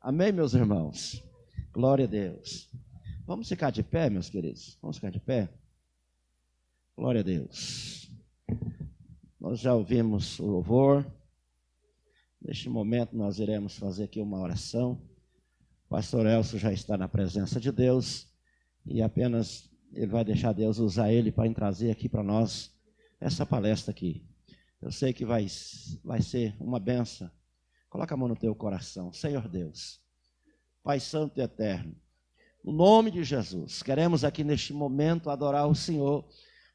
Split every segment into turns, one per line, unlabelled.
Amém, meus irmãos? Glória a Deus. Vamos ficar de pé, meus queridos? Vamos ficar de pé? Glória a Deus. Nós já ouvimos o louvor. Neste momento nós iremos fazer aqui uma oração. O pastor Elcio já está na presença de Deus e apenas ele vai deixar Deus usar ele para trazer aqui para nós essa palestra aqui. Eu sei que vai ser uma benção. Coloca a mão no teu coração. Senhor Deus, Pai Santo e Eterno, no nome de Jesus, queremos aqui neste momento adorar o Senhor,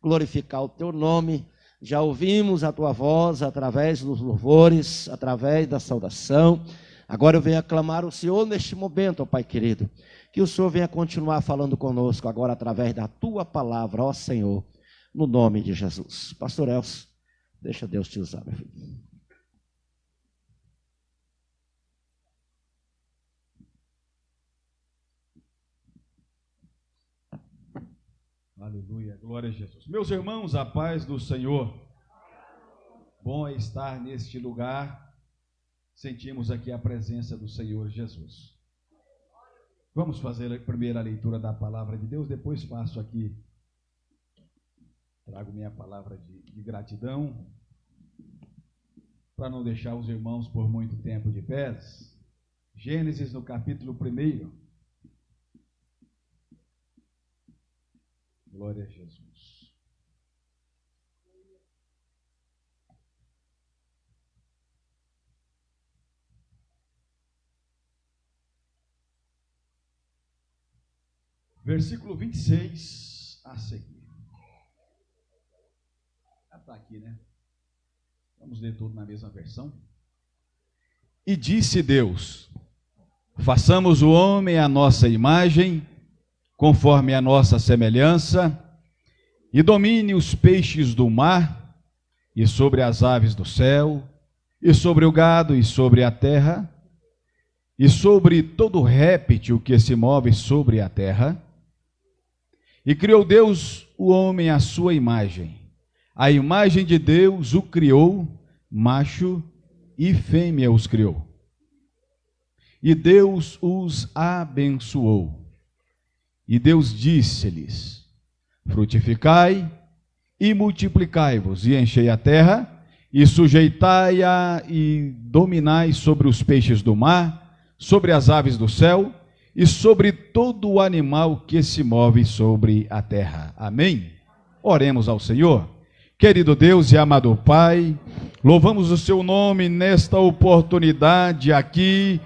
glorificar o teu nome. Já ouvimos a tua voz através dos louvores, através da saudação. Agora eu venho aclamar o Senhor neste momento, ó Pai querido, que o Senhor venha continuar falando conosco agora através da tua palavra, ó Senhor, no nome de Jesus. Pastor Elcio, deixa Deus te usar, meu filho.
Aleluia, glória a Jesus. Meus irmãos, a paz do Senhor. Bom é estar neste lugar. Sentimos aqui a presença do Senhor Jesus. Vamos fazer a primeira leitura da palavra de Deus, depois faço aqui, trago minha palavra de gratidão, para não deixar os irmãos por muito tempo de pés. Gênesis no capítulo 1. Glória a Jesus. Versículo 26 a seguir. Já está aqui, né? Vamos ler tudo na mesma versão. E disse Deus: façamos o homem à nossa imagem, conforme a nossa semelhança, e domine os peixes do mar, e sobre as aves do céu, e sobre o gado, e sobre a terra, e sobre todo réptil que se move sobre a terra. E criou Deus o homem à sua imagem. A imagem de Deus o criou, macho e fêmea os criou. E Deus os abençoou. E Deus disse-lhes: frutificai e multiplicai-vos, e enchei a terra, e sujeitai-a, e dominai sobre os peixes do mar, sobre as aves do céu, e sobre todo o animal que se move sobre a terra. Amém? Oremos ao Senhor. Querido Deus e amado Pai, louvamos o seu nome nesta oportunidade aqui,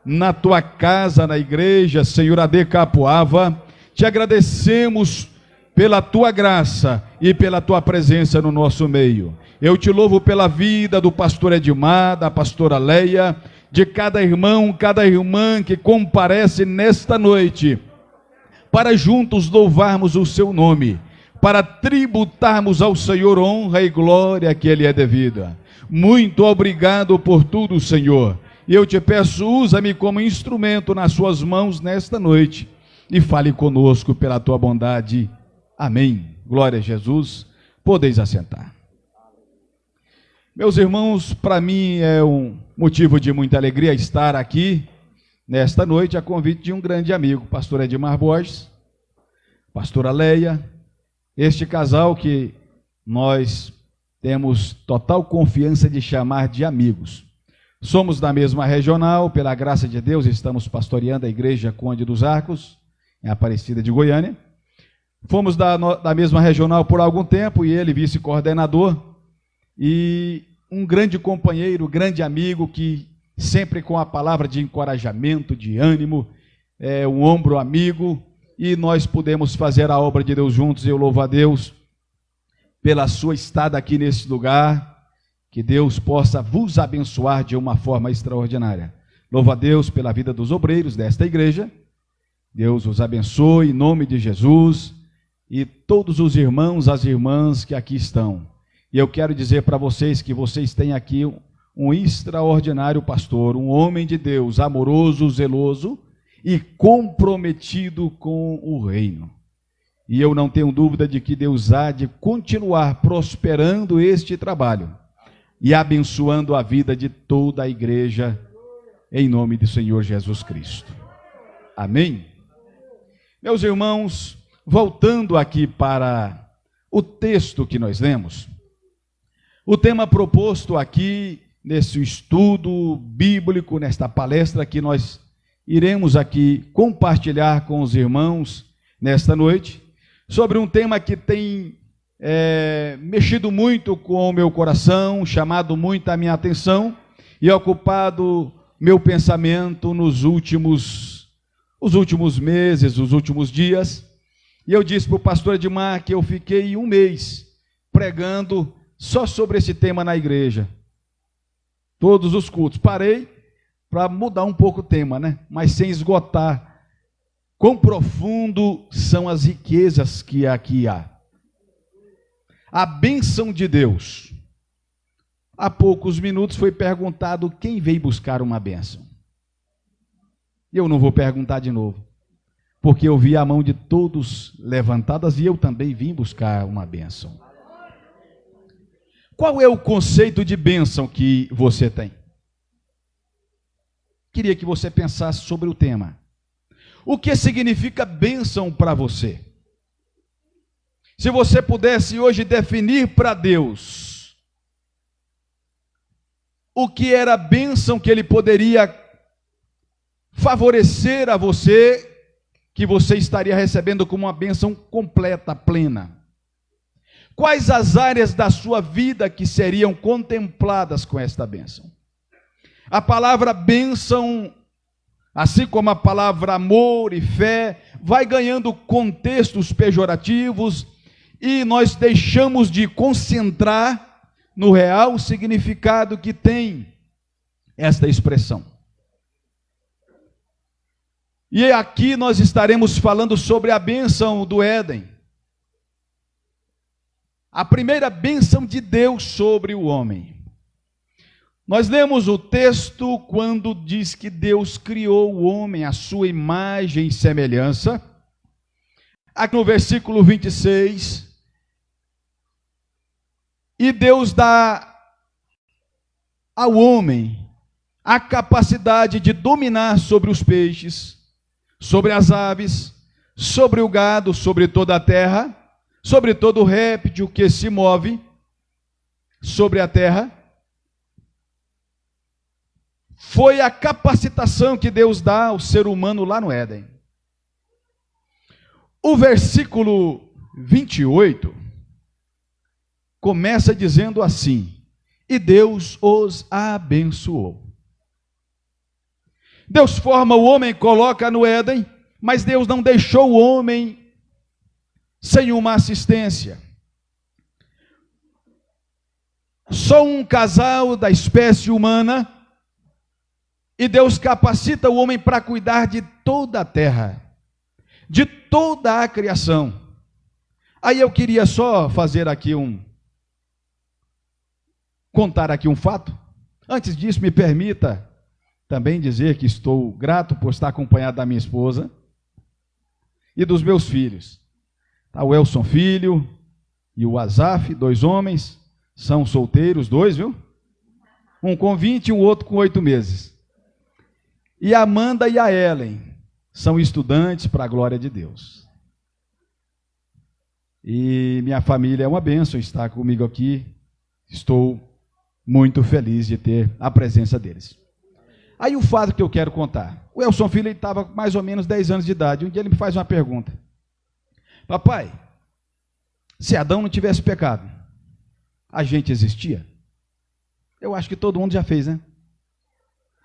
na tua casa, na igreja, Senhor AD Capoava. Te agradecemos pela tua graça e pela tua presença no nosso meio. Eu te louvo pela vida do pastor Edmar, da pastora Leia, de cada irmão, cada irmã que comparece nesta noite, para juntos louvarmos o seu nome, para tributarmos ao Senhor honra e glória que Ele é devida. Muito obrigado por tudo, Senhor. E eu te peço, usa-me como instrumento nas suas mãos nesta noite, e fale conosco pela tua bondade. Amém. Glória a Jesus. Podeis assentar. Meus irmãos, para mim é um motivo de muita alegria estar aqui nesta noite a convite de um grande amigo, pastor Edmar Borges, pastora Leia, este casal que nós temos total confiança de chamar de amigos. Somos da mesma regional, pela graça de Deus, estamos pastoreando a igreja Conde dos Arcos, em Aparecida de Goiânia. Fomos da mesma regional por algum tempo, e ele vice-coordenador, e um grande companheiro, grande amigo, que sempre com a palavra de encorajamento, de ânimo, um ombro amigo, e nós pudemos fazer a obra de Deus juntos. Eu louvo a Deus pela sua estada aqui nesse lugar, que Deus possa vos abençoar de uma forma extraordinária. Louvo a Deus pela vida dos obreiros desta igreja. Deus os abençoe em nome de Jesus, e todos os irmãos, as irmãs que aqui estão. E eu quero dizer para vocês que vocês têm aqui um extraordinário pastor, um homem de Deus, amoroso, zeloso e comprometido com o reino. E eu não tenho dúvida de que Deus há de continuar prosperando este trabalho e abençoando a vida de toda a igreja em nome do Senhor Jesus Cristo. Amém? Meus irmãos, voltando aqui para o texto que nós lemos, o tema proposto aqui nesse estudo bíblico, nesta palestra que nós iremos aqui compartilhar com os irmãos nesta noite, sobre um tema que tem mexido muito com o meu coração, chamado muito a minha atenção e ocupado meu pensamento nos últimos meses, os últimos dias. E eu disse para o pastor Edmar que eu fiquei um mês pregando só sobre esse tema na igreja. Todos os cultos. Parei para mudar um pouco o tema, né? Mas sem esgotar quão profundo são as riquezas que aqui há. A bênção de Deus. Há poucos minutos foi perguntado quem veio buscar uma bênção. Eu não vou perguntar de novo, porque eu vi a mão de todos levantadas e eu também vim buscar uma bênção. Qual é o conceito de bênção que você tem? Queria que você pensasse sobre o tema. O que significa bênção para você? Se você pudesse hoje definir para Deus o que era a bênção que Ele poderia favorecer a você, que você estaria recebendo como uma bênção completa, plena. Quais as áreas da sua vida que seriam contempladas com esta bênção? A palavra bênção, assim como a palavra amor e fé, vai ganhando contextos pejorativos e nós deixamos de concentrar no real significado que tem esta expressão. E aqui nós estaremos falando sobre a bênção do Éden. A primeira bênção de Deus sobre o homem. Nós lemos o texto quando diz que Deus criou o homem à sua imagem e semelhança. Aqui no versículo 26, e Deus dá ao homem a capacidade de dominar sobre os peixes, sobre as aves, sobre o gado, sobre toda a terra, sobre todo réptil que se move sobre a terra. Foi a capacitação que Deus dá ao ser humano lá no Éden. O versículo 28 começa dizendo assim: e Deus os abençoou. Deus forma o homem, coloca no Éden, mas Deus não deixou o homem sem uma assistência. Só um casal da espécie humana, e Deus capacita o homem para cuidar de toda a terra, de toda a criação. Aí eu queria só fazer aqui contar aqui um fato. Antes disso, me permita também dizer que estou grato por estar acompanhado da minha esposa e dos meus filhos. O Elson filho e o Azaf, 2 homens, são solteiros, 2, viu? Um com 20 e o outro com 8 meses. E a Amanda e a Ellen são estudantes para a glória de Deus. E minha família é uma bênção estar comigo aqui. Estou muito feliz de ter a presença deles. Aí o fato que eu quero contar. O Elson filho estava com mais ou menos 10 anos de idade. Um dia ele me faz uma pergunta. Papai, se Adão não tivesse pecado, a gente existia? Eu acho que todo mundo já fez, né?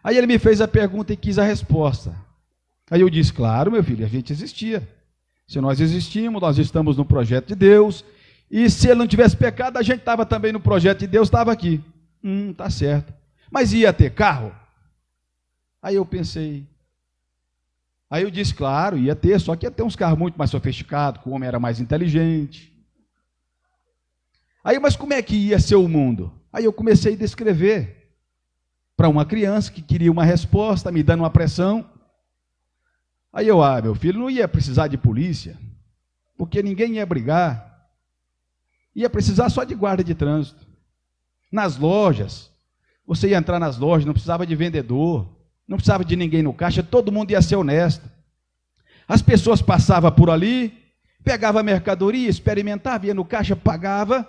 Aí ele me fez a pergunta e quis a resposta. Aí eu disse, claro, meu filho, a gente existia. Se nós existimos, nós estamos no projeto de Deus. E se ele não tivesse pecado, a gente estava também no projeto de Deus, estava aqui. Tá certo. Mas ia ter carro? Aí eu pensei. Aí eu disse, claro, ia ter, só que ia ter uns carros muito mais sofisticados, que o homem era mais inteligente. Aí, mas como é que ia ser o mundo? Aí eu comecei a descrever para uma criança que queria uma resposta, me dando uma pressão. Aí eu, meu filho, não ia precisar de polícia, porque ninguém ia brigar. Ia precisar só de guarda de trânsito. Nas lojas, você ia entrar nas lojas, não precisava de vendedor. não precisava de ninguém no caixa, todo mundo ia ser honesto. As pessoas passavam por ali, pegavam a mercadoria, experimentavam, ia no caixa, pagava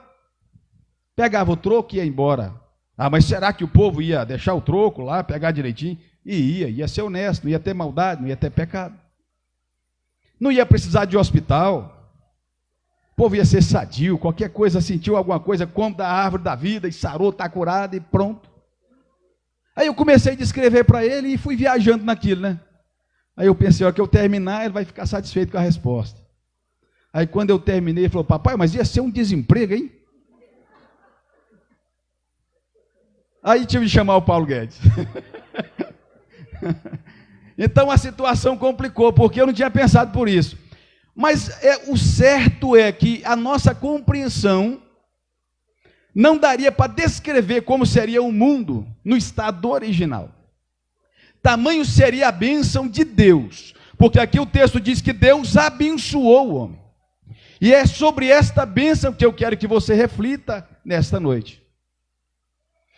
o troco e ia embora. Ah, mas será que o povo ia deixar o troco lá, pegar direitinho? E ia ser honesto, não ia ter maldade, não ia ter pecado. Não ia precisar de hospital. O povo ia ser sadio, qualquer coisa, sentiu alguma coisa, come da árvore da vida, e sarou, está curado e pronto. Aí eu comecei a descrever para ele e fui viajando naquilo, né? Aí eu pensei, ó, que eu terminar, ele vai ficar satisfeito com a resposta. Aí quando eu terminei, ele falou, papai, mas ia ser um desemprego, hein? Aí tive de chamar o Paulo Guedes. Então a situação complicou, porque eu não tinha pensado por isso. Mas o certo é que a nossa compreensão não daria para descrever como seria o mundo no estado original. Tamanho seria a bênção de Deus, porque aqui o texto diz que Deus abençoou o homem. E é sobre esta bênção que eu quero que você reflita nesta noite.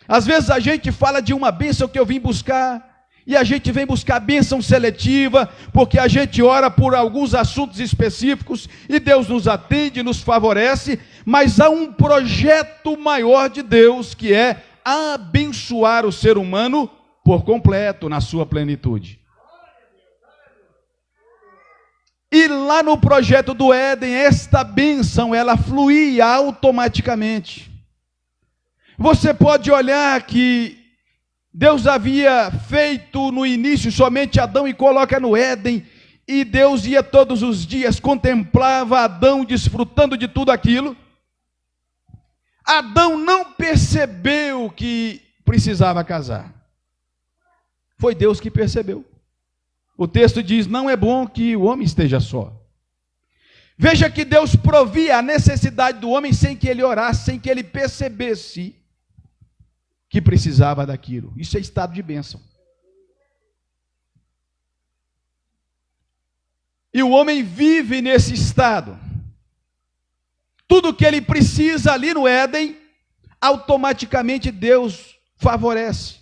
Às vezes a gente fala de uma bênção que eu vim buscar, e a gente vem buscar bênção seletiva, porque a gente ora por alguns assuntos específicos, e Deus nos atende, nos favorece, mas há um projeto maior de Deus, que é abençoar o ser humano por completo, na sua plenitude. E lá no projeto do Éden, esta bênção, ela fluía automaticamente. Você pode olhar que Deus havia feito no início somente Adão e coloca no Éden, e Deus ia todos os dias, contemplava Adão desfrutando de tudo aquilo. Adão não percebeu que precisava casar. Foi Deus que percebeu. O texto diz, não é bom que o homem esteja só. Veja que Deus provia a necessidade do homem sem que ele orasse, sem que ele percebesse que precisava daquilo. Isso é estado de bênção. E o homem vive nesse estado. Tudo que ele precisa ali no Éden, automaticamente Deus favorece.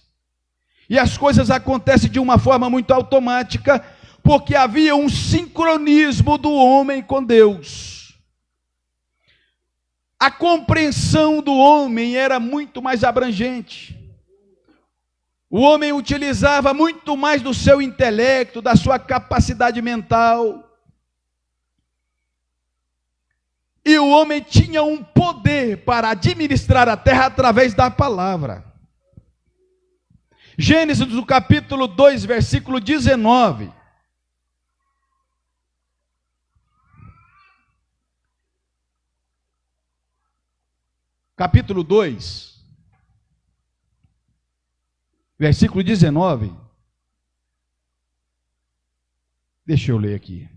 E as coisas acontecem de uma forma muito automática, porque havia um sincronismo do homem com Deus. A compreensão do homem era muito mais abrangente. O homem utilizava muito mais do seu intelecto, da sua capacidade mental. E o homem tinha um poder para administrar a terra através da palavra. Gênesis, no capítulo 2, versículo 19. Capítulo 2, versículo 19. Deixa eu ler aqui.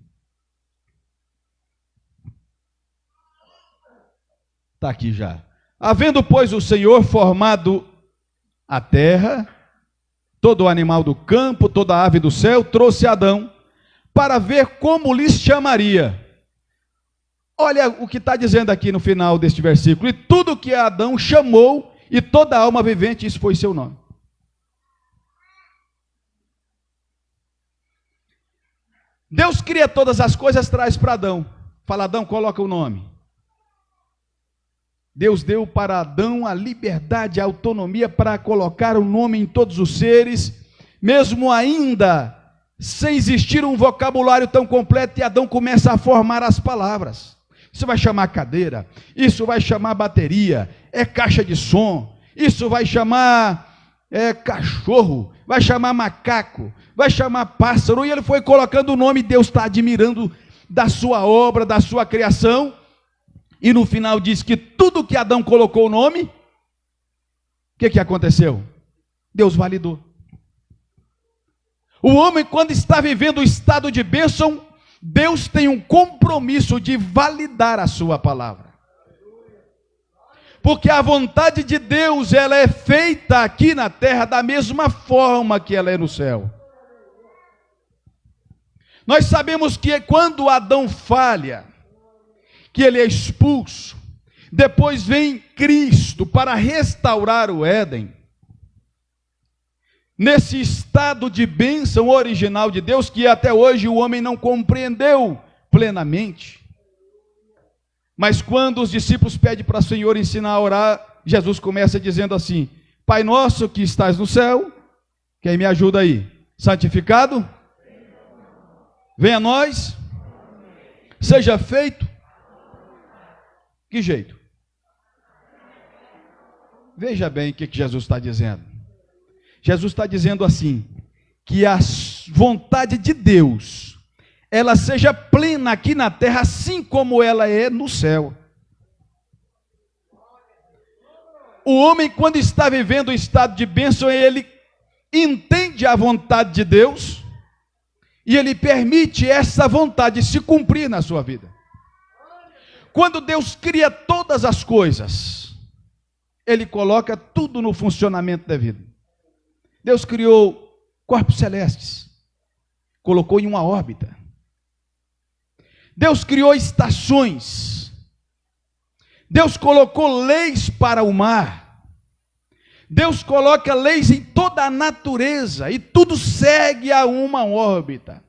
Está aqui já. Havendo, pois, o Senhor formado a terra, todo o animal do campo, toda a ave do céu, trouxe Adão para ver como lhes chamaria. Olha o que está dizendo aqui no final deste versículo. E tudo que Adão chamou, e toda alma vivente, isso foi seu nome. Deus cria todas as coisas, traz para Adão. Fala, Adão, coloca o nome. Deus deu para Adão a liberdade, a autonomia para colocar o nome em todos os seres, mesmo ainda sem existir um vocabulário tão completo, e Adão começa a formar as palavras. Isso vai chamar cadeira, isso vai chamar bateria, é caixa de som, isso vai chamar cachorro, vai chamar macaco, vai chamar pássaro, e ele foi colocando o nome. Deus está admirando da sua obra, da sua criação, e no final diz que tudo que Adão colocou o nome, o que aconteceu? Deus validou. O homem, quando está vivendo o estado de bênção, Deus tem um compromisso de validar a sua palavra. Porque a vontade de Deus, ela é feita aqui na terra da mesma forma que ela é no céu. Nós sabemos que quando Adão falha, que ele é expulso, depois vem Cristo para restaurar o Éden. nesse estado de bênção original de Deus, que até hoje o homem não compreendeu plenamente. Mas quando os discípulos pedem para o Senhor ensinar a orar, Jesus começa dizendo assim: Pai nosso que estás no céu, quem me ajuda aí? Santificado? Venha a nós, seja feito. Que jeito? Veja bem o que Jesus está dizendo. Jesus está dizendo assim, que a vontade de Deus, ela seja plena aqui na terra, assim como ela é no céu. O homem, quando está vivendo o estado de bênção, ele entende a vontade de Deus, e ele permite essa vontade se cumprir na sua vida. Quando Deus cria todas as coisas, Ele coloca tudo no funcionamento da vida. Deus criou corpos celestes, colocou em uma órbita. Deus criou estações. Deus colocou leis para o mar. Deus coloca leis em toda a natureza, e tudo segue a uma órbita.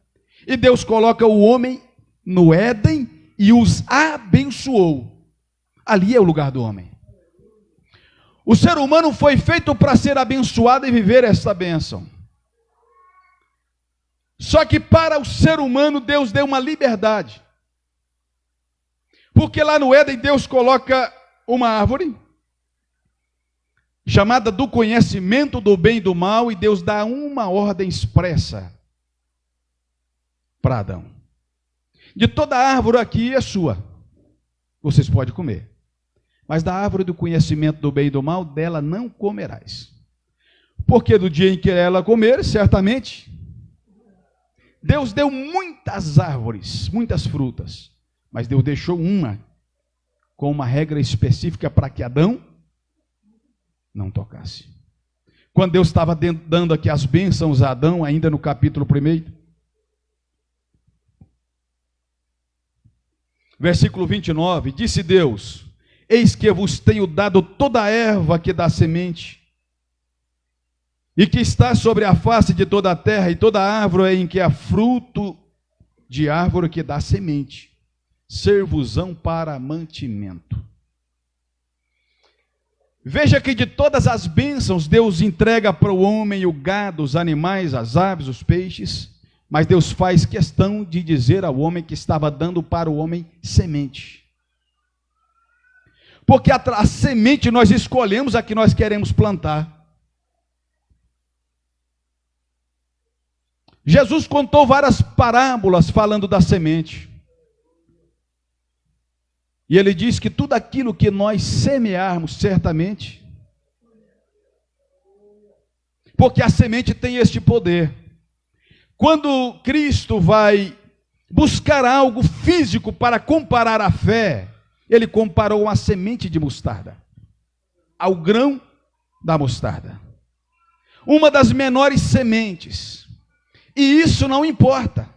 E Deus coloca o homem no Éden e os abençoou. Ali é o lugar do homem. O ser humano foi feito para ser abençoado e viver essa bênção. Só que para o ser humano Deus deu uma liberdade. Porque lá no Éden Deus coloca uma árvore chamada do conhecimento do bem e do mal, e Deus dá uma ordem expressa para Adão: de toda árvore aqui é sua, vocês podem comer, mas da árvore do conhecimento do bem e do mal, dela não comerás, porque do dia em que ela comer, certamente. Deus deu muitas árvores, muitas frutas, mas Deus deixou uma com uma regra específica para que Adão não tocasse. Quando Deus estava dando aqui as bênçãos a Adão, ainda no capítulo 1, versículo 29, disse Deus: eis que vos tenho dado toda a erva que dá semente, e que está sobre a face de toda a terra, e toda árvore em que há fruto de árvore que dá semente, ser-vos-ão para mantimento. Veja que de todas as bênçãos Deus entrega para o homem o gado, os animais, as aves, os peixes, mas Deus faz questão de dizer ao homem que estava dando para o homem semente. Porque a semente nós escolhemos a que nós queremos plantar. Jesus contou várias parábolas falando da semente. E ele diz que tudo aquilo que nós semearmos, certamente, porque a semente tem este poder. Quando Cristo vai buscar algo físico para comparar a fé, ele comparou a semente de mostarda ao grão da mostarda, uma das menores sementes. E isso não importa.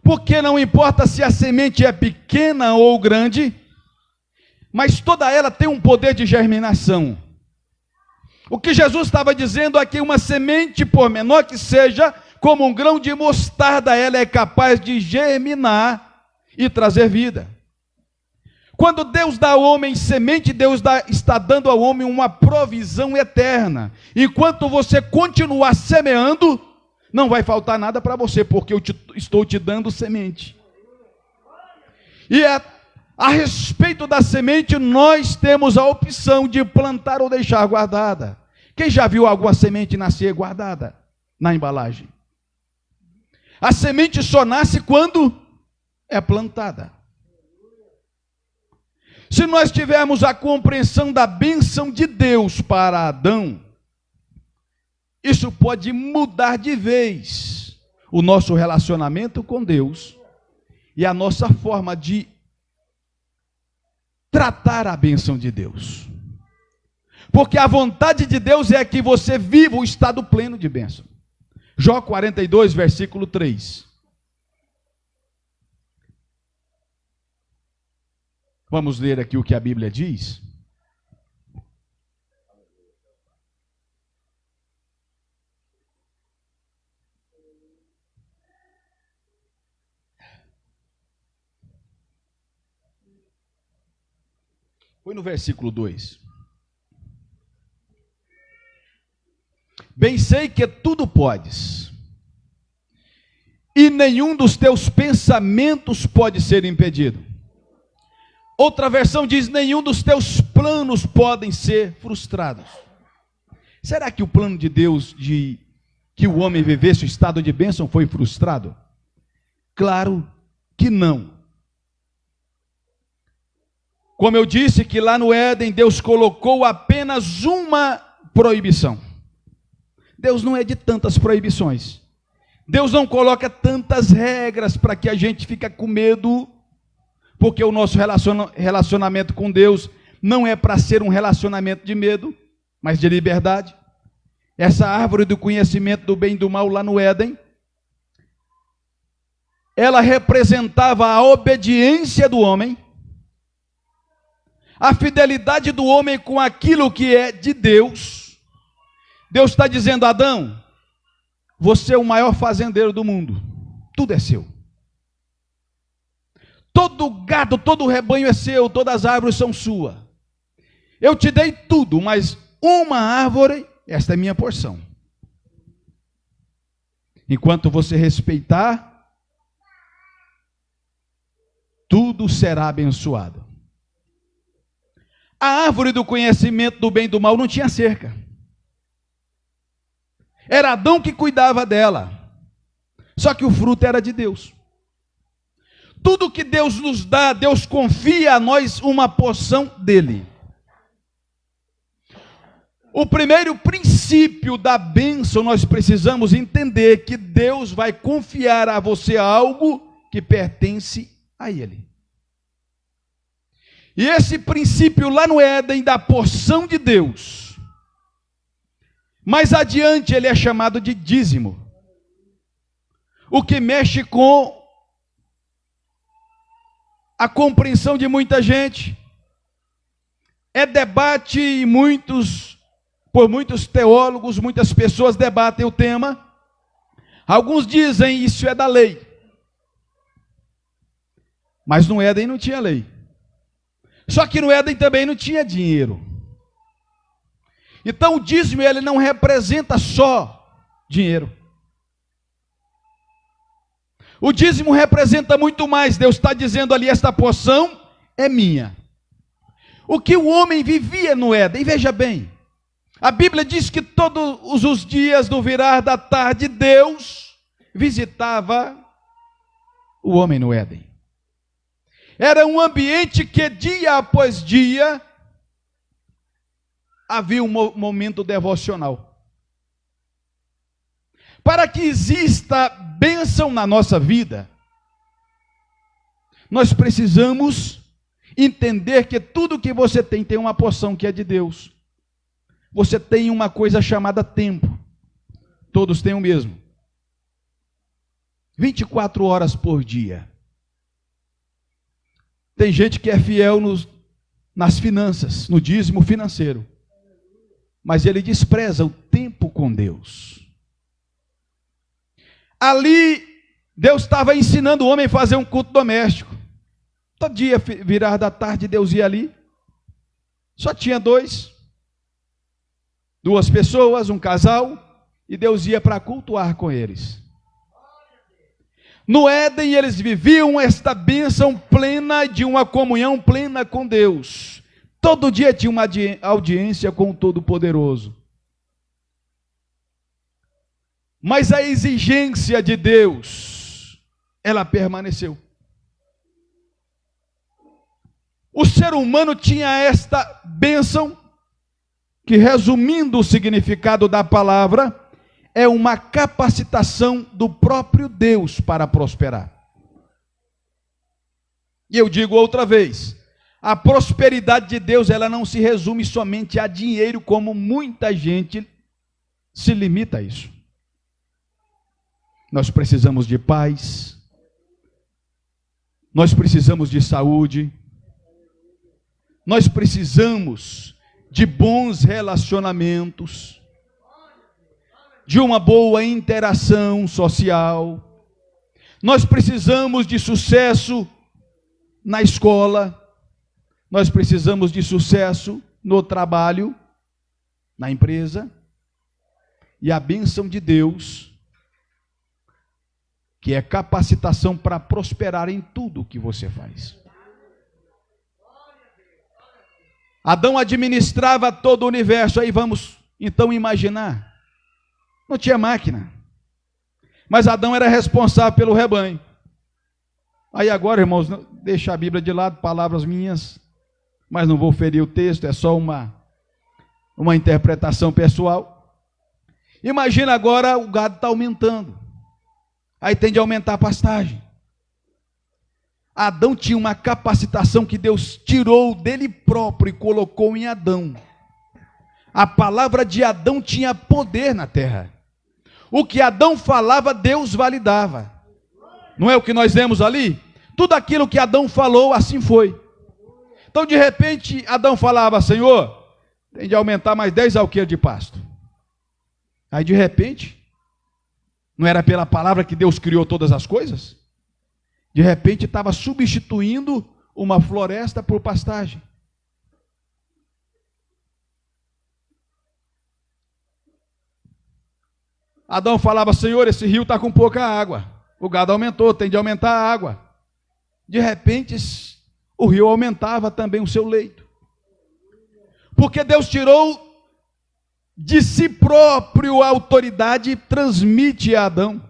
Porque não importa se a semente é pequena ou grande, mas toda ela tem um poder de germinação. O que Jesus estava dizendo é que uma semente, por menor que seja, como um grão de mostarda, ela é capaz de germinar e trazer vida. Quando Deus dá ao homem semente, Deus está dando ao homem uma provisão eterna. Enquanto você continuar semeando, não vai faltar nada para você, porque eu estou te dando semente. E a respeito da semente, nós temos a opção de plantar ou deixar guardada. Quem já viu alguma semente nascer guardada na embalagem? A semente só nasce quando é plantada. Se nós tivermos a compreensão da bênção de Deus para Adão, isso pode mudar de vez o nosso relacionamento com Deus e a nossa forma de tratar a bênção de Deus. Porque a vontade de Deus é que você viva o estado pleno de bênção. Jó 42, versículo 3. Vamos ler aqui o que a Bíblia diz. Foi no versículo 2. Bem sei que tudo podes, e nenhum dos teus pensamentos pode ser impedido. Outra versão diz: nenhum dos teus planos podem ser frustrados. Será que o plano de Deus de que o homem vivesse o estado de bênção foi frustrado? Claro que não. Como eu disse que lá no Éden Deus colocou apenas uma proibição. Deus não é de tantas proibições. Deus não coloca tantas regras para que a gente fique com medo, porque o nosso relacionamento com Deus não é para ser um relacionamento de medo, mas de liberdade. Essa árvore do conhecimento do bem e do mal lá no Éden, ela representava a obediência do homem, a fidelidade do homem com aquilo que é de Deus. Deus está dizendo: Adão, você é o maior fazendeiro do mundo, tudo é seu. Todo gado, todo rebanho é seu, todas as árvores são suas. Eu te dei tudo, mas uma árvore, esta é minha porção. Enquanto você respeitar, tudo será abençoado. A árvore do conhecimento do bem e do mal não tinha cerca. Era Adão que cuidava dela. Só que o fruto era de Deus. Tudo que Deus nos dá, Deus confia a nós uma porção dele. O primeiro princípio da bênção, nós precisamos entender que Deus vai confiar a você algo que pertence a ele. E esse princípio lá no Éden da porção de Deus, mais adiante ele é chamado de dízimo. O que mexe com a compreensão de muita gente. É debate e por muitos teólogos, muitas pessoas debatem o tema. Alguns dizem isso é da lei. Mas no Éden não tinha lei. Só que no Éden também não tinha dinheiro. Então o dízimo ele não representa só dinheiro. O dízimo representa muito mais. Deus está dizendo ali: esta porção é minha. O que o homem vivia no Éden, veja bem, a Bíblia diz que todos os dias no virar da tarde, Deus visitava o homem no Éden. Era um ambiente que dia após dia havia um momento devocional. Para que exista bênção na nossa vida, nós precisamos entender que tudo que você tem uma porção que é de Deus. Você tem uma coisa chamada tempo. Todos têm o mesmo. 24 horas por dia. Tem gente que é fiel nas finanças, no dízimo financeiro. Mas ele despreza o tempo com Deus. Ali, Deus estava ensinando o homem a fazer um culto doméstico. Todo dia, virar da tarde, Deus ia ali. Só tinha duas pessoas, um casal, e Deus ia para cultuar com eles. No Éden, eles viviam esta bênção plena de uma comunhão plena com Deus. Todo dia tinha uma audiência com o Todo-Poderoso. Mas a exigência de Deus, ela permaneceu. O ser humano tinha esta bênção, que resumindo o significado da palavra, é uma capacitação do próprio Deus para prosperar. E eu digo outra vez, a prosperidade de Deus, ela não se resume somente a dinheiro, como muita gente se limita a isso. Nós precisamos de paz, nós precisamos de saúde, nós precisamos de bons relacionamentos, de uma boa interação social, nós precisamos de sucesso na escola, nós precisamos de sucesso no trabalho, na empresa, e a bênção de Deus, que é capacitação para prosperar em tudo que você faz. Adão administrava todo o universo. Aí vamos então imaginar. Não tinha máquina. Mas Adão era responsável pelo rebanho. Aí agora, irmãos, deixa a Bíblia de lado, palavras minhas, mas não vou ferir o texto, é só uma interpretação pessoal. Imagina agora o gado está aumentando. Aí tem de aumentar a pastagem. Adão tinha uma capacitação que Deus tirou dele próprio e colocou em Adão. A palavra de Adão tinha poder na terra. O que Adão falava, Deus validava. Não é o que nós vemos ali? Tudo aquilo que Adão falou, assim foi. Então, de repente, Adão falava: Senhor, tem de aumentar mais 10 alqueires de pasto. Aí, de repente, não era pela palavra que Deus criou todas as coisas? De repente estava substituindo uma floresta por pastagem. Adão falava: Senhor, esse rio está com pouca água. O gado aumentou, tem de aumentar a água. De repente, o rio aumentava também o seu leito. Porque Deus tirou de si próprio a autoridade e transmite a Adão.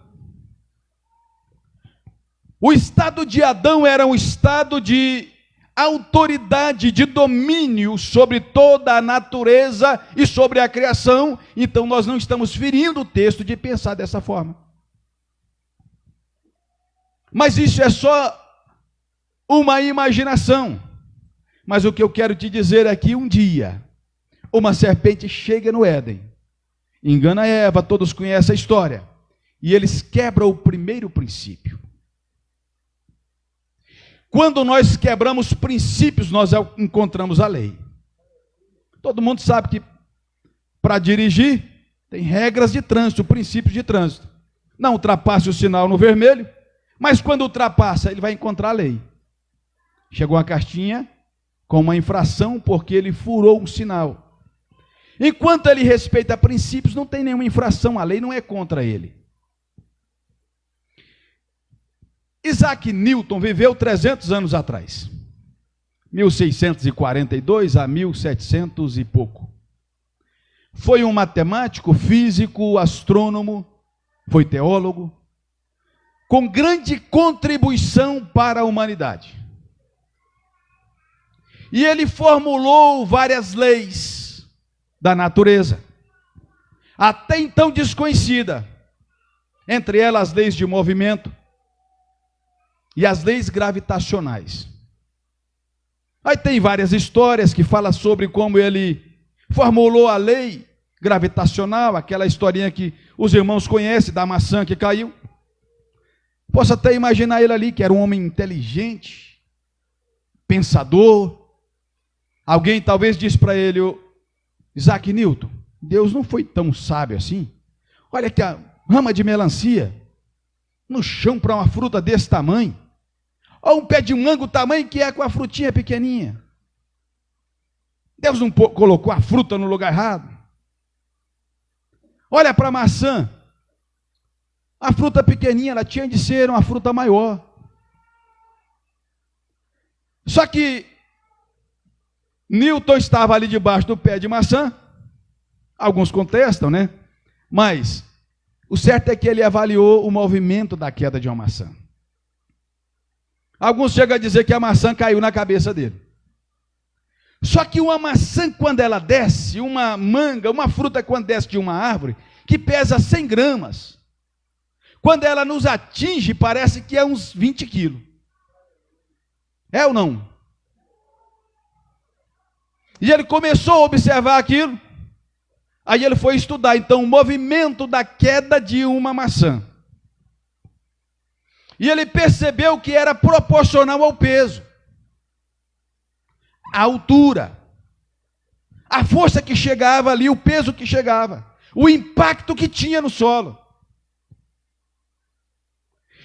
O estado de Adão era um estado de autoridade, de domínio sobre toda a natureza e sobre a criação. Então nós não estamos ferindo o texto de pensar dessa forma. Mas isso é só uma imaginação. Mas o que eu quero te dizer é que um dia uma serpente chega no Éden, engana Eva, todos conhecem a história, e eles quebram o primeiro princípio. Quando nós quebramos princípios, nós encontramos a lei. Todo mundo sabe que para dirigir tem regras de trânsito, princípios de trânsito. Não ultrapasse o sinal no vermelho, mas quando ultrapassa, ele vai encontrar a lei. Chegou uma cartinha com uma infração porque ele furou um sinal. Enquanto ele respeita princípios, não tem nenhuma infração, a lei não é contra ele. Isaac Newton viveu 300 anos atrás, 1642 a 1700 e pouco. Foi um matemático, físico, astrônomo, foi teólogo, com grande contribuição para a humanidade. E ele formulou várias leis da natureza, até então desconhecida, entre elas as leis de movimento e as leis gravitacionais. Aí tem várias histórias que falam sobre como ele formulou a lei gravitacional, aquela historinha que os irmãos conhecem da maçã que caiu. Posso até imaginar ele ali, que era um homem inteligente, pensador. Alguém talvez disse para ele: Isaac Newton, Deus não foi tão sábio assim. Olha que a rama de melancia no chão para uma fruta desse tamanho. Olha um pé de mango tamanho que é com a frutinha pequenininha. Deus não colocou a fruta no lugar errado. Olha para a maçã. A fruta pequenininha, ela tinha de ser uma fruta maior. Só que Newton estava ali debaixo do pé de maçã. Alguns contestam, né? Mas o certo é que ele avaliou o movimento da queda de uma maçã. Alguns chegam a dizer que a maçã caiu na cabeça dele. Só que uma maçã, quando ela desce, uma manga, uma fruta quando desce de uma árvore, que pesa 100 gramas, quando ela nos atinge, parece que é uns 20 quilos. É ou não? E ele começou a observar aquilo. Aí ele foi estudar, então, o movimento da queda de uma maçã. E ele percebeu que era proporcional ao peso, a altura, a força que chegava ali, o peso que chegava, o impacto que tinha no solo.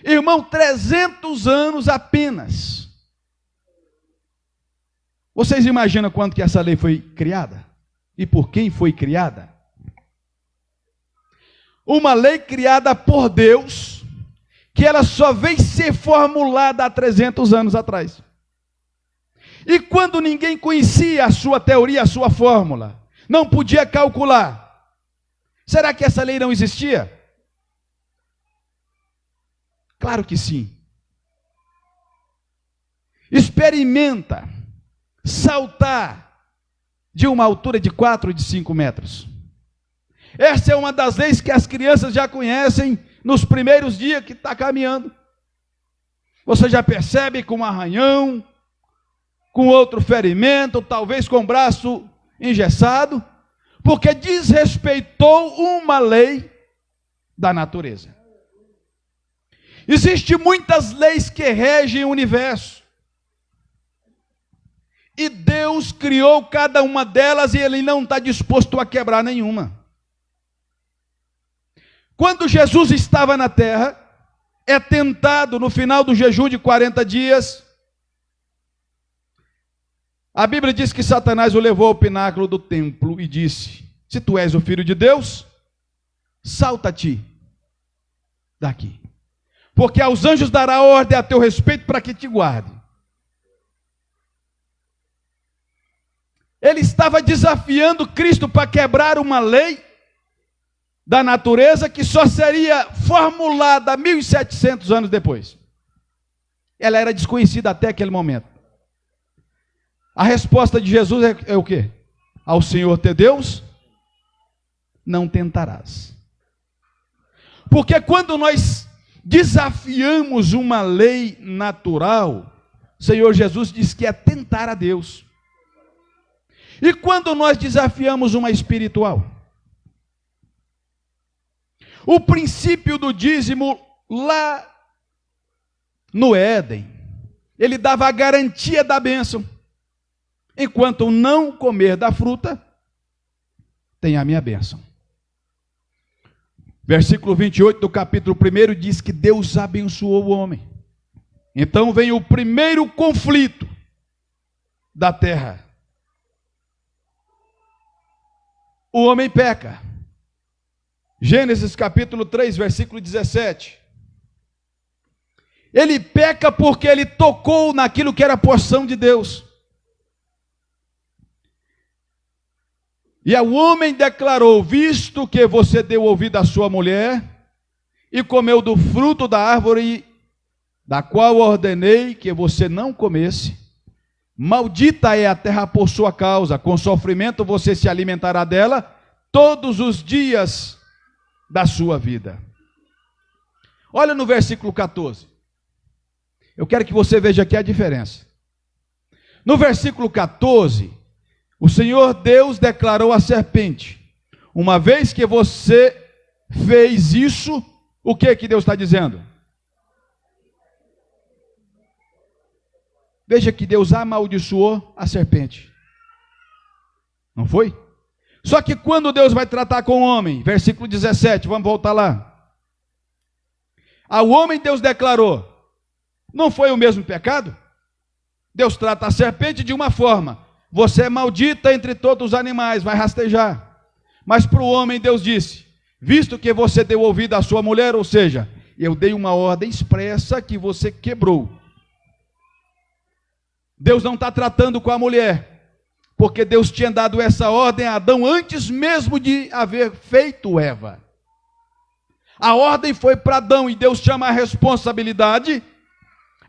Irmão, 300 anos apenas. Vocês imaginam quando que essa lei foi criada? E por quem foi criada? Uma lei criada por Deus, que ela só veio ser formulada há 300 anos atrás. E quando ninguém conhecia a sua teoria, a sua fórmula, não podia calcular, será que essa lei não existia? Claro que sim. Experimenta saltar de uma altura de 4 ou de 5 metros. Essa é uma das leis que as crianças já conhecem nos primeiros dias que está caminhando. Você já percebe com um arranhão, com outro ferimento, talvez com o braço engessado, porque desrespeitou uma lei da natureza. Existem muitas leis que regem o universo. E Deus criou cada uma delas e Ele não está disposto a quebrar nenhuma. Quando Jesus estava na terra, é tentado no final do jejum de 40 dias. A Bíblia diz que Satanás o levou ao pináculo do templo e disse: se tu és o filho de Deus, salta-te daqui. Porque aos anjos dará ordem a teu respeito para que te guarde. Ele estava desafiando Cristo para quebrar uma lei da natureza que só seria formulada 1700 anos depois. Ela era desconhecida até aquele momento. A resposta de Jesus é o quê? Ao Senhor teu Deus não tentarás. Porque quando nós desafiamos uma lei natural, o Senhor Jesus diz que é tentar a Deus. E quando nós desafiamos uma espiritual? O princípio do dízimo lá no Éden, ele dava a garantia da bênção. Enquanto não comer da fruta, tem a minha bênção. Versículo 28 do capítulo 1 diz que Deus abençoou o homem. Então vem o primeiro conflito da terra. O homem peca. Gênesis capítulo 3, versículo 17. Ele peca porque ele tocou naquilo que era porção de Deus. E o homem declarou: visto que você deu ouvido à sua mulher e comeu do fruto da árvore da qual ordenei que você não comesse, maldita é a terra por sua causa, com sofrimento você se alimentará dela todos os dias da sua vida. Olha no versículo 14. Eu quero que você veja aqui a diferença. No versículo 14, o Senhor Deus declarou à serpente: uma vez que você fez isso, o que Deus está dizendo? Veja que Deus amaldiçoou a serpente. Não foi? Só que quando Deus vai tratar com o homem, versículo 17, vamos voltar lá. Ao homem Deus declarou: não foi o mesmo pecado? Deus trata a serpente de uma forma: você é maldita entre todos os animais, vai rastejar. Mas para o homem Deus disse: visto que você deu ouvido à sua mulher, ou seja, eu dei uma ordem expressa que você quebrou. Deus não está tratando com a mulher, porque Deus tinha dado essa ordem a Adão antes mesmo de haver feito Eva. A ordem foi para Adão e Deus chama a responsabilidade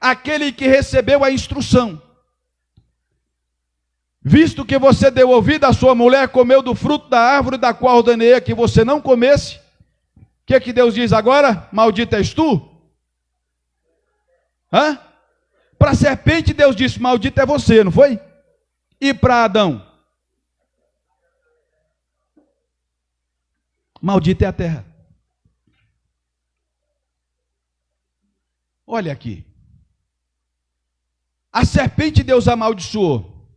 aquele que recebeu a instrução. Visto que você deu ouvido à sua mulher, comeu do fruto da árvore da qual ordenei que você não comesse, o que Deus diz agora? Maldita és tu? Para a serpente Deus disse: maldito é você, não foi? E para Adão? Maldita é a terra. Olha aqui. A serpente Deus amaldiçoou.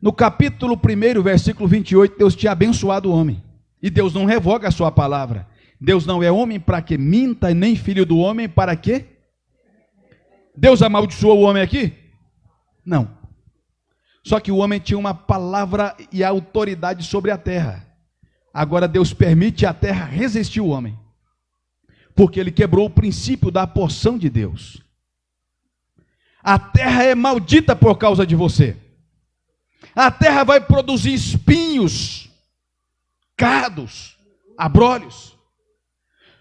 No capítulo 1, versículo 28, Deus tinha abençoado o homem. E Deus não revoga a sua palavra. Deus não é homem para que minta, nem filho do homem para que? Deus amaldiçoou o homem aqui? Não. Só que o homem tinha uma palavra e autoridade sobre a terra. Agora Deus permite a terra resistir o homem, porque ele quebrou o princípio da porção de Deus. A terra é maldita por causa de você. A terra vai produzir espinhos, cardos, abrolhos.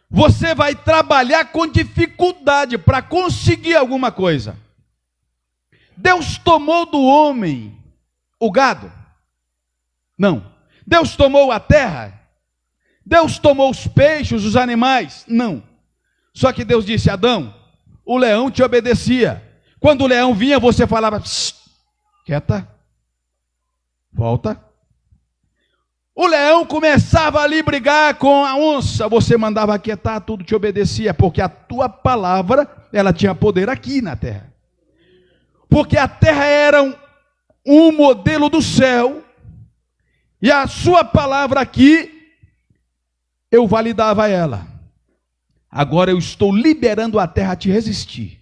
Você vai trabalhar com dificuldade para conseguir alguma coisa. Deus tomou do homem o gado? Não. Deus tomou a terra? Deus tomou os peixes, os animais? Não. Só que Deus disse: Adão, o leão te obedecia. Quando o leão vinha, você falava: quieta, volta. O leão começava ali a brigar com a onça, você mandava aquietar, tudo te obedecia, porque a tua palavra, ela tinha poder aqui na terra. Porque a terra era um modelo do céu, e a sua palavra aqui, eu validava ela. Agora eu estou liberando a terra a te resistir.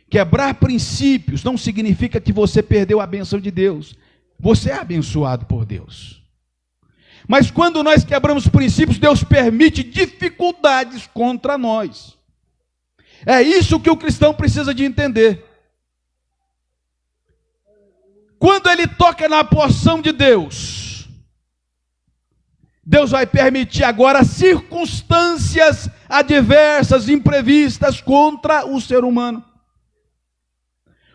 Quebrar princípios não significa que você perdeu a bênção de Deus. Você é abençoado por Deus. Mas quando nós quebramos princípios, Deus permite dificuldades contra nós. É isso que o cristão precisa de entender. Quando ele toca na porção de Deus, Deus vai permitir agora circunstâncias adversas, imprevistas contra o ser humano.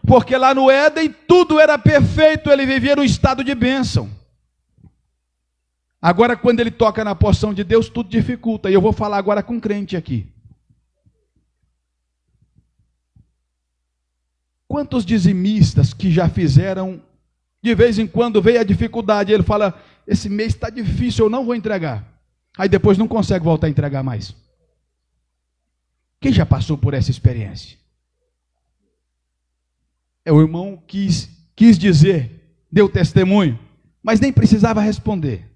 Porque lá no Éden tudo era perfeito, ele vivia num estado de bênção. Agora quando ele toca na porção de Deus, tudo dificulta. E eu vou falar agora com um crente aqui. Quantos dizimistas que já fizeram, de vez em quando veio a dificuldade, ele fala: esse mês está difícil, eu não vou entregar. Aí depois não consegue voltar a entregar mais. Quem já passou por essa experiência? O irmão quis dizer, deu testemunho, mas nem precisava responder.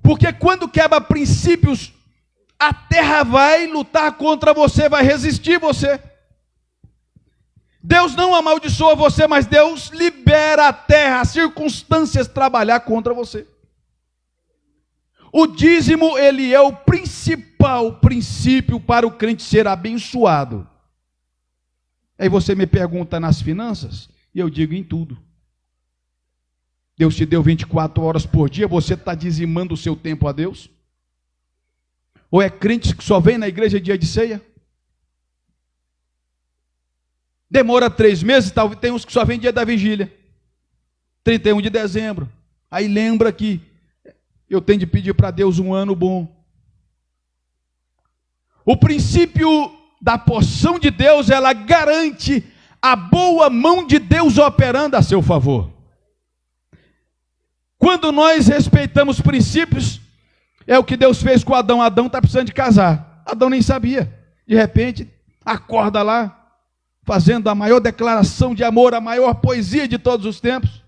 Porque quando quebra princípios, a terra vai lutar contra você, vai resistir você. Deus não amaldiçoa você, mas Deus libera a terra, as circunstâncias trabalhar contra você. O dízimo, ele é o principal princípio para o crente ser abençoado. Aí você me pergunta nas finanças, e eu digo: em tudo. Deus te deu 24 horas por dia, você está dizimando o seu tempo a Deus? Ou é crente que só vem na igreja dia de ceia? Demora 3 meses, tem uns que só vem dia da vigília, 31 de dezembro. Aí lembra que eu tenho de pedir para Deus um ano bom. O princípio da porção de Deus, ela garante a boa mão de Deus operando a seu favor. Quando nós respeitamos princípios, é o que Deus fez com Adão. Adão está precisando de casar. Adão nem sabia. De repente, acorda lá, fazendo a maior declaração de amor, a maior poesia de todos os tempos.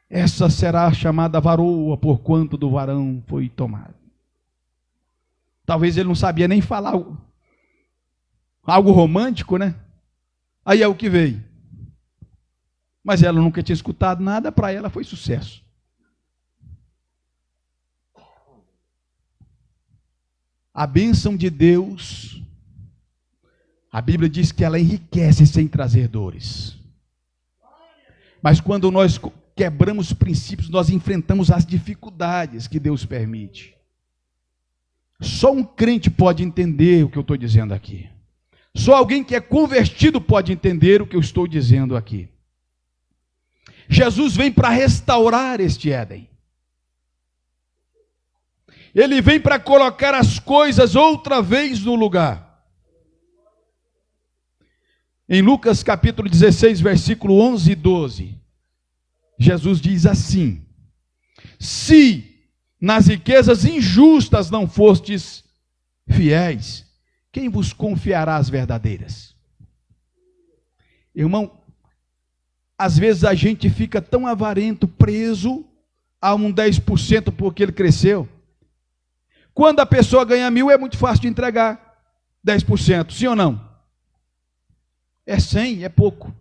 Essa será chamada varoa, porquanto do varão foi tomada. Talvez ele não sabia nem falar algo romântico, né? Aí é o que veio. Mas ela nunca tinha escutado nada, para ela foi sucesso. A bênção de Deus, a Bíblia diz que ela enriquece sem trazer dores. Mas quando nós quebramos princípios, nós enfrentamos as dificuldades que Deus permite. Só um crente pode entender o que eu estou dizendo aqui. Só alguém que é convertido pode entender o que eu estou dizendo aqui. Jesus vem para restaurar este Éden. Ele vem para colocar as coisas outra vez no lugar. Em Lucas capítulo 16, versículo 11 e 12, Jesus diz assim: se nas riquezas injustas não fostes fiéis, quem vos confiará as verdadeiras? Irmão, às vezes a gente fica tão avarento, preso a um 10% porque ele cresceu. Quando a pessoa ganha 1.000, é muito fácil de entregar 10%, sim ou não? É 100, é pouco.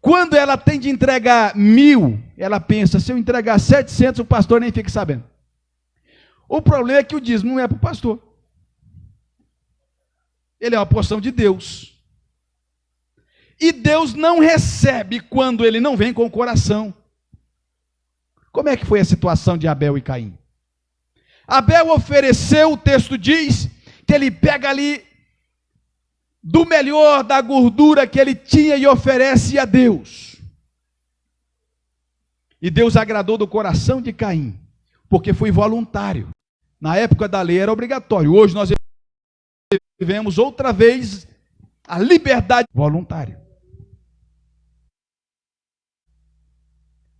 Quando ela tem de entregar 1.000, ela pensa, se eu entregar 700, o pastor nem fica sabendo. O problema é que o dízimo não é para o pastor. Ele é uma porção de Deus. E Deus não recebe quando ele não vem com o coração. Como é que foi a situação de Abel e Caim? Abel ofereceu, o texto diz, que ele pega ali do melhor da gordura que ele tinha e oferece a Deus. E Deus agradou do coração de Caim, porque foi voluntário. Na época da lei era obrigatório. Hoje nós vivemos outra vez a liberdade voluntária.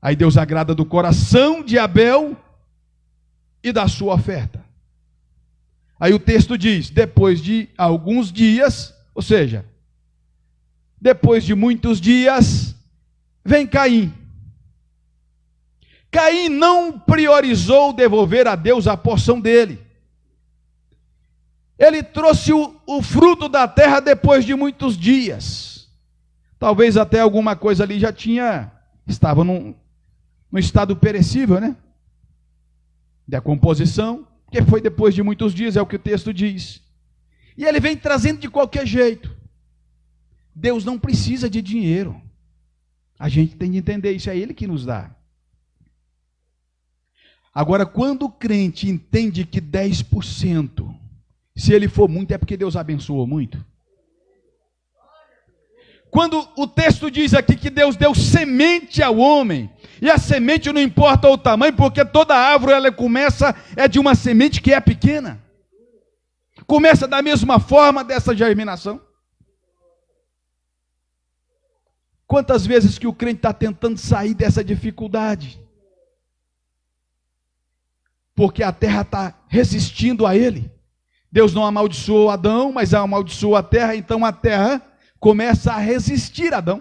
Aí Deus agrada do coração de Abel e da sua oferta. Aí o texto diz, depois de alguns dias, ou seja, depois de muitos dias, vem Caim. Caim não priorizou devolver a Deus a porção dele. Ele trouxe o fruto da terra depois de muitos dias. Talvez até alguma coisa ali já estava num estado perecível, né? Decomposição, que foi depois de muitos dias, é o que o texto diz. E ele vem trazendo de qualquer jeito. Deus não precisa de dinheiro. A gente tem de entender isso, é Ele que nos dá. Agora, quando o crente entende que 10%, se ele for muito, é porque Deus abençoou muito. Quando o texto diz aqui que Deus deu semente ao homem, e a semente não importa o tamanho, porque toda árvore ela começa, é de uma semente que é pequena. Começa da mesma forma dessa germinação. Quantas vezes que o crente está tentando sair dessa dificuldade? Porque a terra está resistindo a ele. Deus não amaldiçoou Adão, mas amaldiçoou a terra, então a terra começa a resistir a Adão.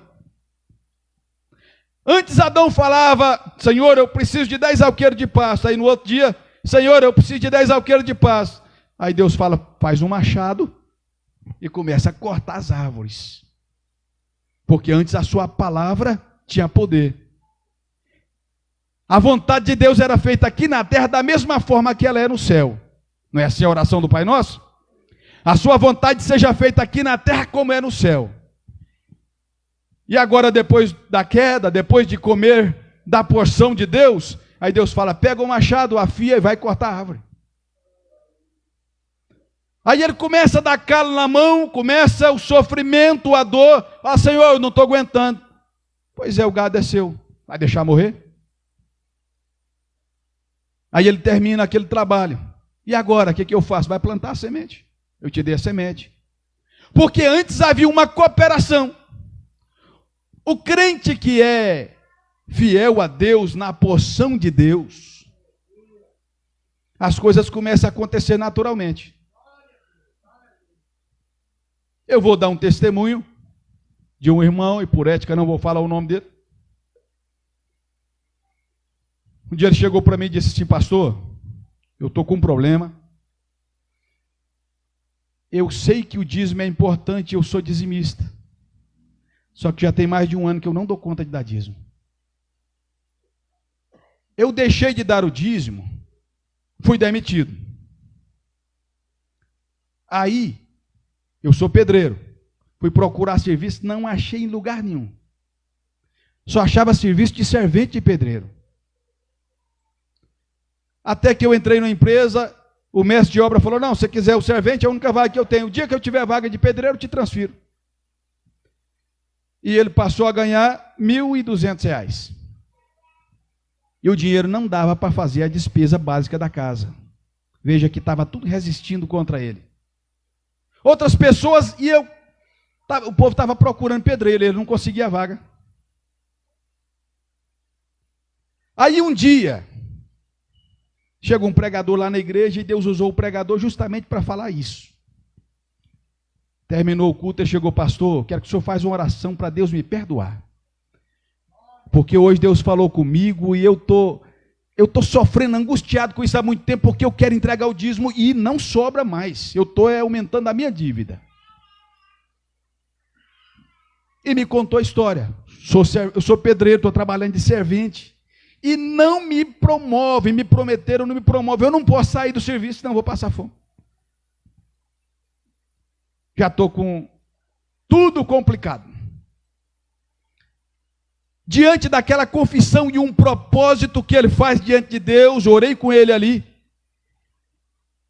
Antes Adão falava, Senhor, eu preciso de 10 alqueires de pasto. Aí no outro dia, Senhor, eu preciso de 10 alqueires de pasto. Aí Deus fala, faz um machado e começa a cortar as árvores. Porque antes a sua palavra tinha poder. A vontade de Deus era feita aqui na terra da mesma forma que ela é no céu. Não é assim a oração do Pai Nosso? A sua vontade seja feita aqui na terra como é no céu. E agora, depois da queda, depois de comer da porção de Deus, aí Deus fala, pega o machado, afia e vai cortar a árvore. Aí ele começa a dar calo na mão, começa o sofrimento, a dor. Fala, Senhor, eu não estou aguentando. Pois é, o gado é seu. Vai deixar morrer? Aí ele termina aquele trabalho. E agora, o que eu faço? Vai plantar a semente. Eu te dei a semente. Porque antes havia uma cooperação. O crente que é fiel a Deus, na porção de Deus, as coisas começam a acontecer naturalmente. Eu vou dar um testemunho de um irmão, e por ética não vou falar o nome dele. Um dia ele chegou para mim e disse assim, pastor, eu estou com um problema. Eu sei que o dízimo é importante, eu sou dizimista. Só que já tem mais de um ano que eu não dou conta de dar dízimo. Eu deixei de dar o dízimo, fui demitido. Aí, eu sou pedreiro, fui procurar serviço, não achei em lugar nenhum. Só achava serviço de servente de pedreiro. Até que eu entrei na empresa, o mestre de obra falou, não, se você quiser o servente, é a única vaga que eu tenho. O dia que eu tiver vaga de pedreiro, eu te transfiro. E ele passou a ganhar R$1.200. E o dinheiro não dava para fazer a despesa básica da casa. Veja que estava tudo resistindo contra ele. Outras pessoas, o povo estava procurando pedreiro, ele não conseguia a vaga. Aí um dia, chegou um pregador lá na igreja e Deus usou o pregador justamente para falar isso. Terminou o culto, ele chegou, pastor, quero que o senhor faça uma oração para Deus me perdoar. Porque hoje Deus falou comigo e eu tô sofrendo, angustiado com isso há muito tempo, porque eu quero entregar o dízimo e não sobra mais. Eu estou aumentando a minha dívida. e me contou a história. Eu sou pedreiro, estou trabalhando de servente. E não me promove, me prometeram, não me promove. Eu não posso sair do serviço, senão vou passar fome. Já estou com tudo complicado. Diante daquela confissão e um propósito que ele faz diante de Deus, orei com ele ali.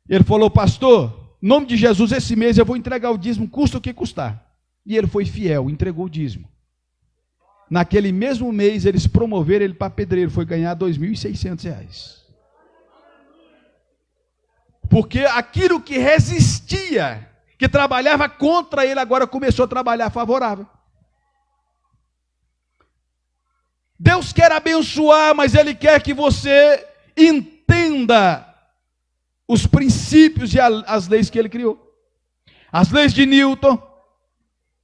Ele falou, pastor, em nome de Jesus, esse mês eu vou entregar o dízimo, custa o que custar. E ele foi fiel, entregou o dízimo. Naquele mesmo mês, eles promoveram ele para pedreiro, foi ganhar R$ 2.600. Porque aquilo que resistia, que trabalhava contra ele, agora começou a trabalhar favorável. Deus quer abençoar, mas Ele quer que você entenda os princípios e as leis que Ele criou. As leis de Newton,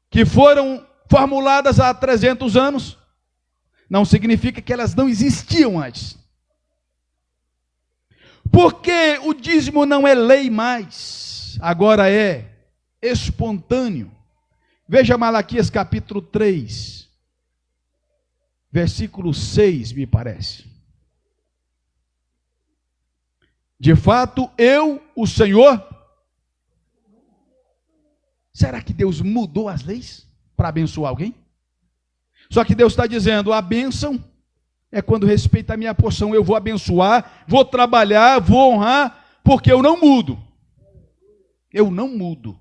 que foram formuladas há 300 anos, não significa que elas não existiam antes. Porque o dízimo não é lei mais, agora é espontâneo. Veja Malaquias capítulo 3, versículo 6, me parece. De fato, eu, o Senhor... Será que Deus mudou as leis para abençoar alguém? Só que Deus está dizendo, a bênção é quando respeita a minha porção. Eu vou abençoar, vou trabalhar, vou honrar, porque eu não mudo. Eu não mudo.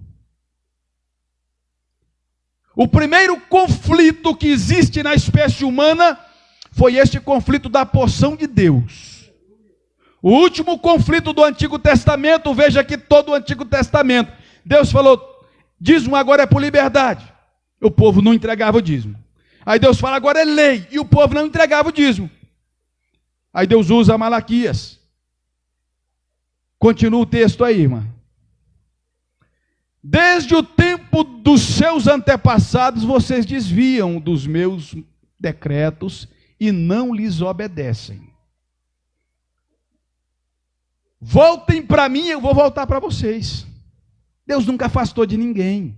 O primeiro conflito que existe na espécie humana foi este conflito da porção de Deus. O último conflito do Antigo Testamento, veja que todo o Antigo Testamento, Deus falou, dízimo agora é por liberdade. O povo não entregava o dízimo. Aí Deus fala, agora é lei, e o povo não entregava o dízimo. Aí Deus usa Malaquias. Continua o texto aí, irmã. Desde o tempo dos seus antepassados, vocês desviam dos meus decretos e não lhes obedecem. Voltem para mim, eu vou voltar para vocês. Deus nunca afastou de ninguém.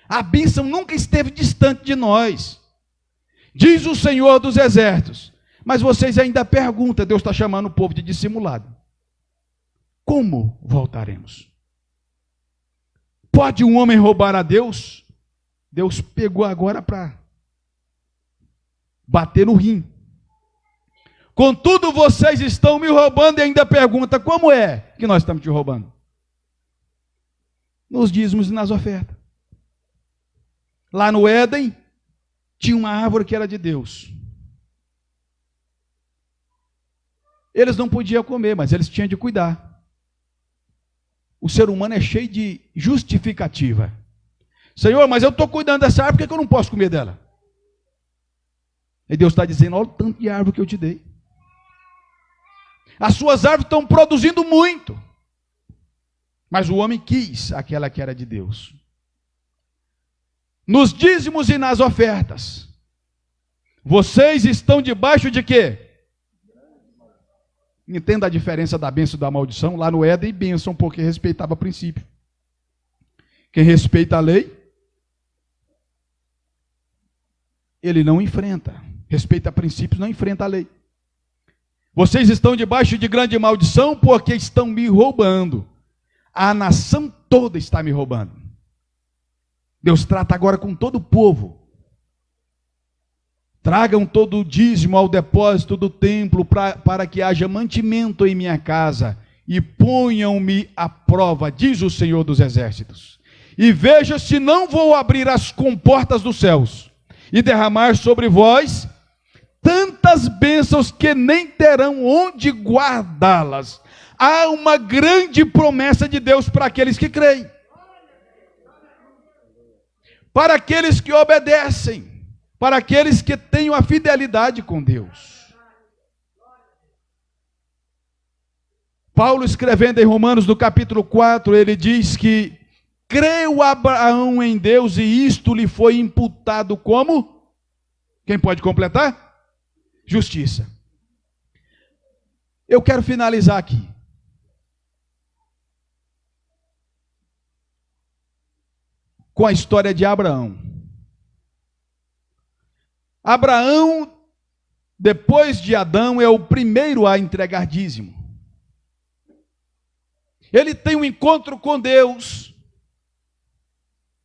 A bênção nunca esteve distante de nós. Diz o Senhor dos Exércitos. Mas vocês ainda perguntam, Deus está chamando o povo de dissimulado. Como voltaremos? Pode um homem roubar a Deus? Deus pegou agora para bater no rim. Contudo, vocês estão me roubando e ainda perguntam, como é que nós estamos te roubando? Nos dízimos e nas ofertas. Lá no Éden, tinha uma árvore que era de Deus. Eles não podiam comer, mas eles tinham de cuidar. O ser humano é cheio de justificativa. Senhor, mas eu estou cuidando dessa árvore, por que eu não posso comer dela? E Deus está dizendo, olha o tanto de árvore que eu te dei. As suas árvores estão produzindo muito. Mas o homem quis aquela que era de Deus. Nos dízimos e nas ofertas, vocês estão debaixo de quê? Entenda a diferença da bênção e da maldição. Lá no Éden, bênção porque respeitava o princípio. Quem respeita a lei, ele não enfrenta. Respeita princípios, não enfrenta a lei. Vocês estão debaixo de grande maldição porque estão me roubando. A nação toda está me roubando. Deus trata agora com todo o povo. Tragam todo o dízimo ao depósito do templo para que haja mantimento em minha casa e ponham-me à prova, diz o Senhor dos Exércitos. E veja se não vou abrir as comportas dos céus e derramar sobre vós tantas bênçãos que nem terão onde guardá-las. Há uma grande promessa de Deus para aqueles que creem. Para aqueles que obedecem. Para aqueles que têm a fidelidade com Deus. Paulo, escrevendo em Romanos, no capítulo 4, ele diz que creu Abraão em Deus e isto lhe foi imputado como? Quem pode completar? Justiça. Eu quero finalizar aqui. Com a história de Abraão. Abraão, depois de Adão, é o primeiro a entregar dízimo. Ele tem um encontro com Deus.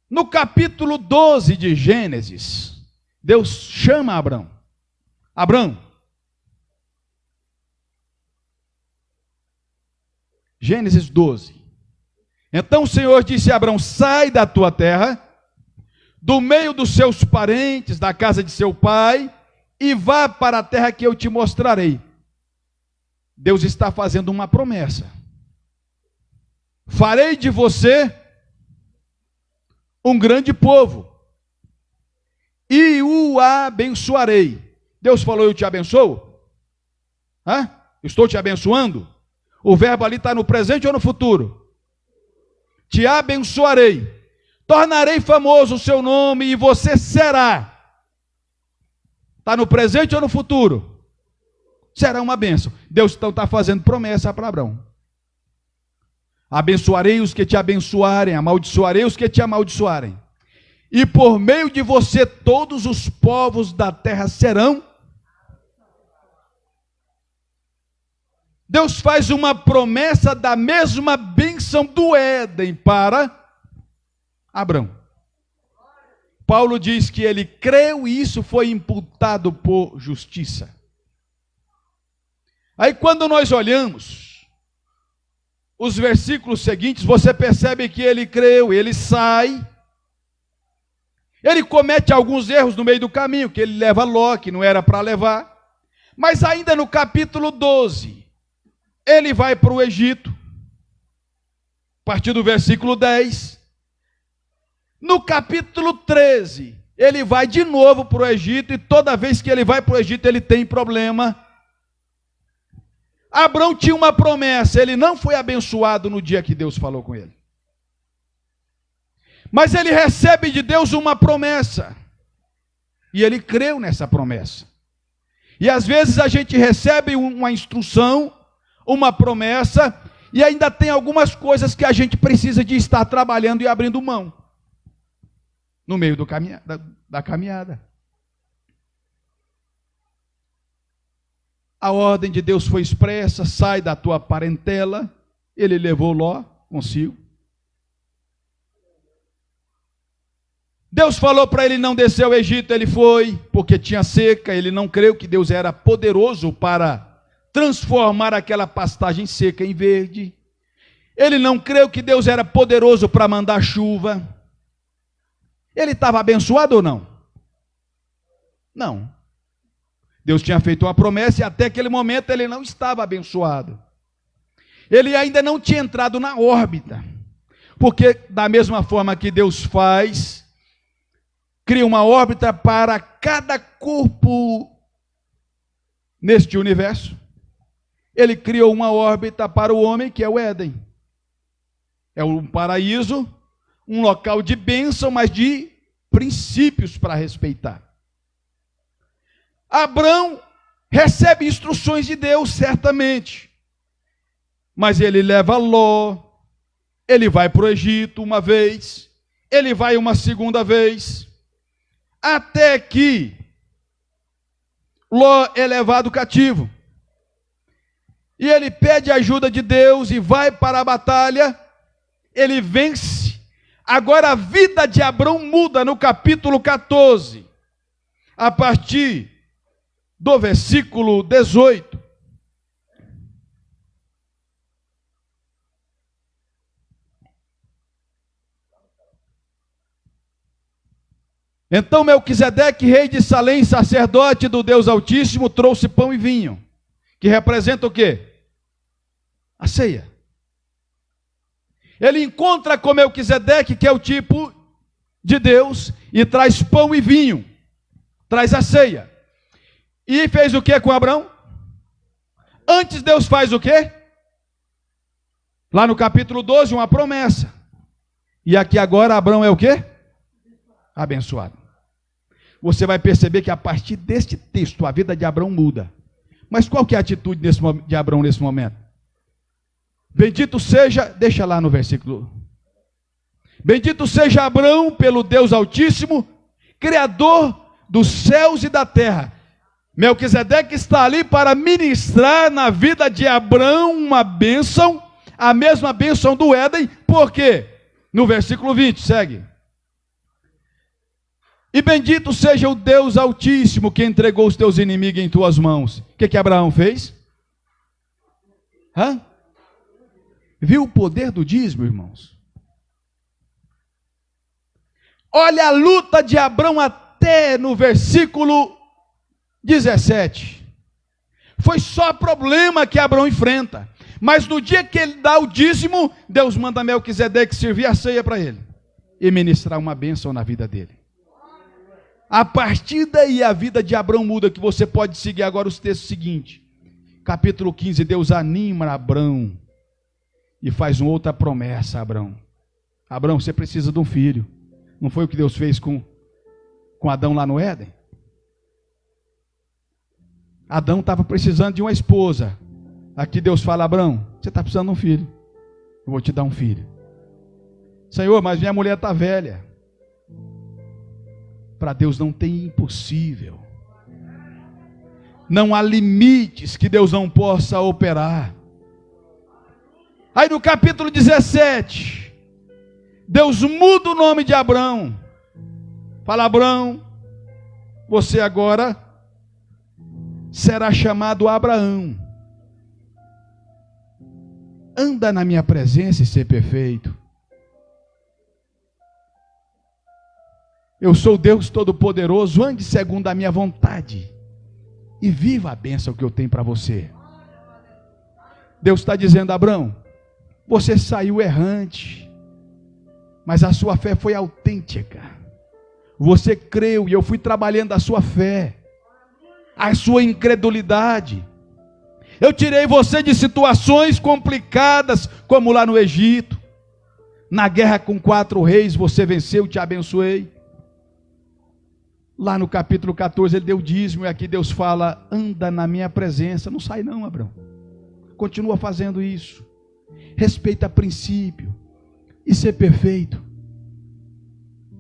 No capítulo 12 de Gênesis, Deus chama Abraão. Abraão. Gênesis 12. Então o Senhor disse a Abraão: sai da tua terra, do meio dos seus parentes, da casa de seu pai, e vá para a terra que eu te mostrarei. Deus está fazendo uma promessa. Farei de você um grande povo, e o abençoarei. Deus falou: eu te abençoo? Estou te abençoando? O verbo ali está no presente ou no futuro? Te abençoarei, tornarei famoso o seu nome, e você será. Está no presente ou no futuro? Será uma bênção. Deus então está fazendo promessa para Abraão. Abençoarei os que te abençoarem, amaldiçoarei os que te amaldiçoarem. E por meio de você todos os povos da terra serão. Deus faz uma promessa da mesma bênção do Éden para Abraão. Paulo diz que ele creu e isso foi imputado por justiça. Aí quando nós olhamos os versículos seguintes, você percebe que ele creu, ele sai, ele comete alguns erros no meio do caminho, que ele leva Ló, que não era para levar, mas ainda no capítulo 12, ele vai para o Egito, a partir do versículo 10, no capítulo 13, ele vai de novo para o Egito, e toda vez que ele vai para o Egito, ele tem problema. Abraão tinha uma promessa, ele não foi abençoado no dia que Deus falou com ele. Mas ele recebe de Deus uma promessa, e ele creu nessa promessa. E às vezes a gente recebe uma instrução, uma promessa, e ainda tem algumas coisas que a gente precisa de estar trabalhando e abrindo mão, no meio da caminhada. A ordem de Deus foi expressa: sai da tua parentela. Ele levou Ló consigo. Deus falou para ele não descer ao Egito, ele foi, porque tinha seca. Ele não creu que Deus era poderoso para transformar aquela pastagem seca em verde. Ele não creu que Deus era poderoso para mandar chuva. Ele estava abençoado ou não? Não. Deus tinha feito uma promessa e até aquele momento ele não estava abençoado. Ele ainda não tinha entrado na órbita. Porque da mesma forma que Deus faz, cria uma órbita para cada corpo neste universo, ele criou uma órbita para o homem, que é o Éden. É um paraíso, um local de bênção, mas de princípios para respeitar. Abraão recebe instruções de Deus, certamente. Mas ele leva Ló, ele vai para o Egito uma vez, ele vai uma segunda vez, até que Ló é levado cativo. E ele pede a ajuda de Deus e vai para a batalha, ele vence. Agora a vida de Abraão muda no capítulo 14, a partir do versículo 18. Então Melquisedeque, rei de Salém, sacerdote do Deus Altíssimo, trouxe pão e vinho, que representa o quê? A ceia. Ele encontra com Melquisedeque, que é o tipo de Deus, e traz pão e vinho, traz a ceia. E fez o que com Abraão? Antes Deus faz o quê? Lá no capítulo 12, uma promessa. E aqui agora Abraão é o quê? Abençoado. Você vai perceber que a partir deste texto a vida de Abraão muda. Mas qual que é a atitude de Abraão nesse momento? Bendito seja, deixa lá no versículo. Bendito seja Abraão pelo Deus Altíssimo, Criador dos céus e da terra. Melquisedeque está ali para ministrar na vida de Abrão uma bênção, a mesma bênção do Éden. Por quê? No versículo 20, segue. E bendito seja o Deus Altíssimo que entregou os teus inimigos em tuas mãos. O que Abraão fez? Viu o poder do dízimo, irmãos? Olha a luta de Abrão até no versículo 17. Foi só problema que Abrão enfrenta. Mas no dia que ele dá o dízimo, Deus manda Melquisedeque servir a ceia para ele e ministrar uma bênção na vida dele. A partir daí a vida de Abrão muda, que você pode seguir agora os textos seguintes. Capítulo 15, Deus anima Abrão e faz uma outra promessa a Abrão. Abrão, você precisa de um filho. Não foi o que Deus fez com Adão lá no Éden? Adão estava precisando de uma esposa. Aqui Deus fala, Abrão, você está precisando de um filho. Eu vou te dar um filho. Senhor, mas minha mulher está velha. Para Deus não tem impossível. Não há limites que Deus não possa operar. Aí no capítulo 17, Deus muda o nome de Abrão. Fala, Abrão, você agora será chamado Abraão. Anda na minha presença e ser perfeito. Eu sou Deus Todo-Poderoso, ande segundo a minha vontade e viva a bênção que eu tenho para você. Deus está dizendo, Abrão, você saiu errante, mas a sua fé foi autêntica. Você creu e eu fui trabalhando a sua fé, a sua incredulidade. Eu tirei você de situações complicadas, como lá no Egito. Na guerra com 4 reis, você venceu, te abençoei. Lá no capítulo 14, ele deu dízimo, e aqui Deus fala, anda na minha presença. Não sai não, Abrão. Continua fazendo isso. Respeita princípio e ser perfeito.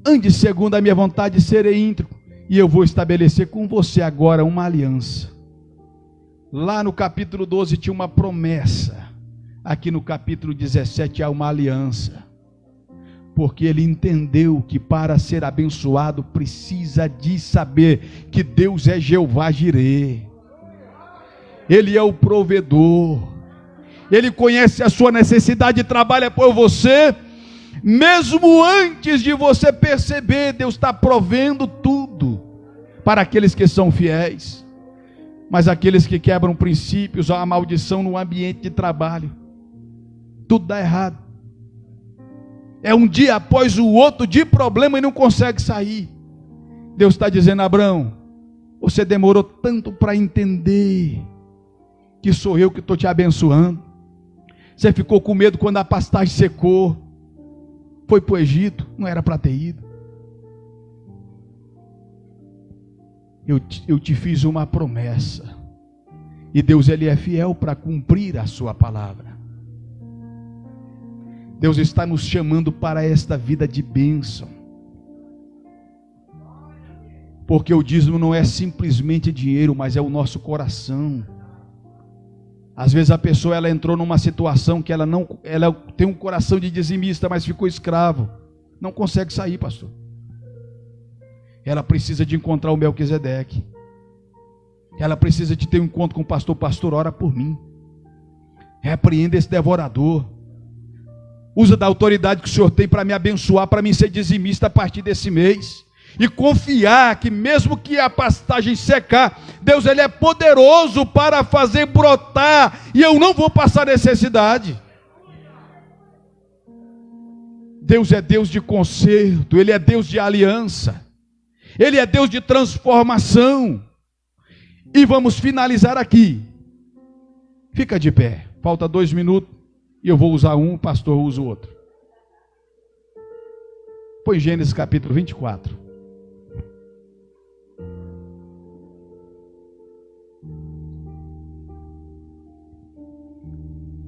Ande segundo a minha vontade, serei íntegro, e eu vou estabelecer com você agora uma aliança. Lá no capítulo 12 tinha uma promessa. Aqui no capítulo 17 há uma aliança. Porque ele entendeu que para ser abençoado precisa de saber que Deus é Jeová Jirê. Ele é o provedor. Ele conhece a sua necessidade e trabalha por você. Mesmo antes de você perceber, Deus está provendo tudo para aqueles que são fiéis. Mas aqueles que quebram princípios, há uma maldição no ambiente de trabalho. Tudo dá errado. É um dia após o outro de problema e não consegue sair. Deus está dizendo, Abrão, você demorou tanto para entender que sou eu que estou te abençoando. Você ficou com medo quando a pastagem secou. Foi para o Egito, não era para ter ido. Eu te fiz uma promessa. E Deus, Ele é fiel para cumprir a sua palavra. Deus está nos chamando para esta vida de bênção. Porque o dízimo não é simplesmente dinheiro, mas é o nosso coração. Às vezes a pessoa ela entrou numa situação que ela tem um coração de dizimista, mas ficou escravo. Não consegue sair, pastor. Ela precisa de encontrar o Melquisedeque. Ela precisa de ter um encontro com o pastor. Pastor, ora por mim. Repreenda esse devorador. Usa da autoridade que o Senhor tem para me abençoar, para mim ser dizimista a partir desse mês. E confiar que mesmo que a pastagem secar, Deus, Ele é poderoso para fazer brotar, e eu não vou passar necessidade. Deus é Deus de conserto, Ele é Deus de aliança, Ele é Deus de transformação. E vamos finalizar aqui. Fica de pé, falta 2 minutos, e eu vou usar um, o pastor usa o outro. Põe Gênesis capítulo 24.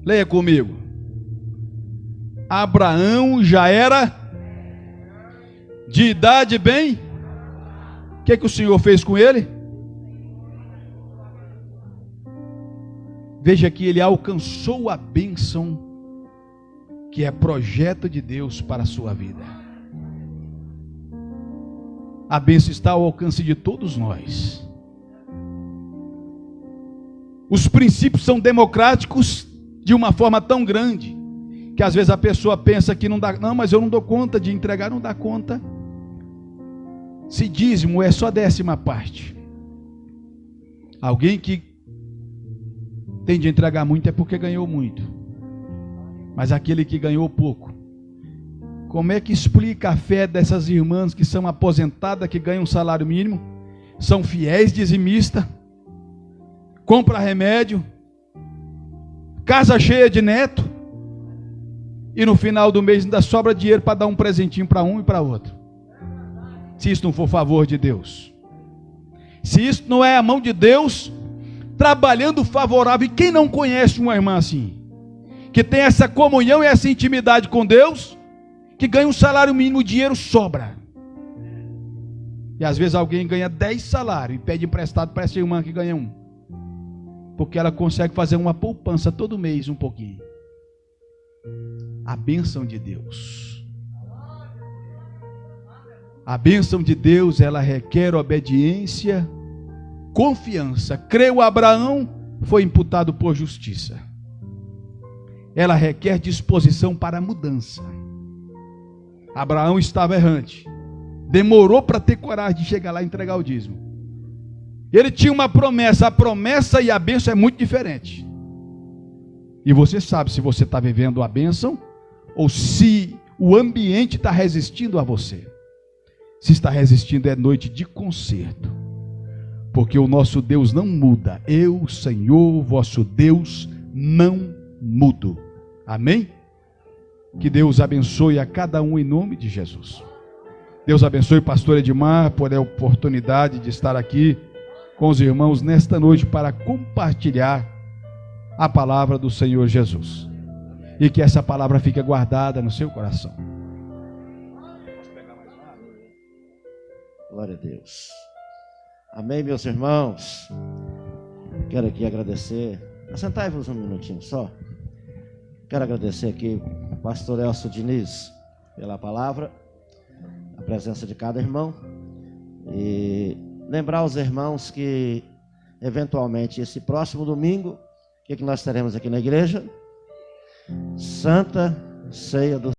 Leia comigo. Abraão já era de idade bem que o Senhor fez com ele? Veja que ele alcançou a bênção que é projeto de Deus para a sua vida. A bênção está ao alcance de todos nós. Os princípios são democráticos de uma forma tão grande que às vezes a pessoa pensa que não dá, não, mas eu não dou conta de entregar, não dá conta. Se dízimo é só 10ª parte. Alguém que tem de entregar muito é porque ganhou muito. Mas aquele que ganhou pouco, como é que explica a fé dessas irmãs que são aposentadas, que ganham um salário mínimo, são fiéis dizimistas, compra remédio, casa cheia de neto, e no final do mês ainda sobra dinheiro para dar um presentinho para um e para outro? Se isso não for favor de Deus, se isso não é a mão de Deus trabalhando favorável, e quem não conhece uma irmã assim, que tem essa comunhão e essa intimidade com Deus, que ganha um salário mínimo, o dinheiro sobra, e às vezes alguém ganha 10 salários e pede emprestado para essa irmã que ganha 1, porque ela consegue fazer uma poupança todo mês um pouquinho. A bênção de Deus, a bênção de Deus, ela requer obediência, confiança. Creu Abraão, foi imputado por justiça. Ela requer disposição para a mudança. Abraão estava errante, demorou para ter coragem de chegar lá e entregar o dízimo. Ele tinha uma promessa, a promessa e a bênção é muito diferente. E você sabe se você está vivendo a bênção ou se o ambiente está resistindo a você. Se está resistindo, é noite de conserto, porque o nosso Deus não muda. Eu, Senhor, vosso Deus, não mudo. Amém? Que Deus abençoe a cada um em nome de Jesus. Deus abençoe o pastor Edmar por a oportunidade de estar aqui com os irmãos nesta noite para compartilhar a palavra do Senhor Jesus. E que essa palavra fique guardada no seu coração.
Glória a Deus. Amém, meus irmãos. Quero aqui agradecer. Assentai-vos um minutinho só. Quero agradecer aqui ao pastor Elcio Diniz pela palavra, a presença de cada irmão. E lembrar os irmãos que, eventualmente, esse próximo domingo, o que nós teremos aqui na igreja? Santa Ceia do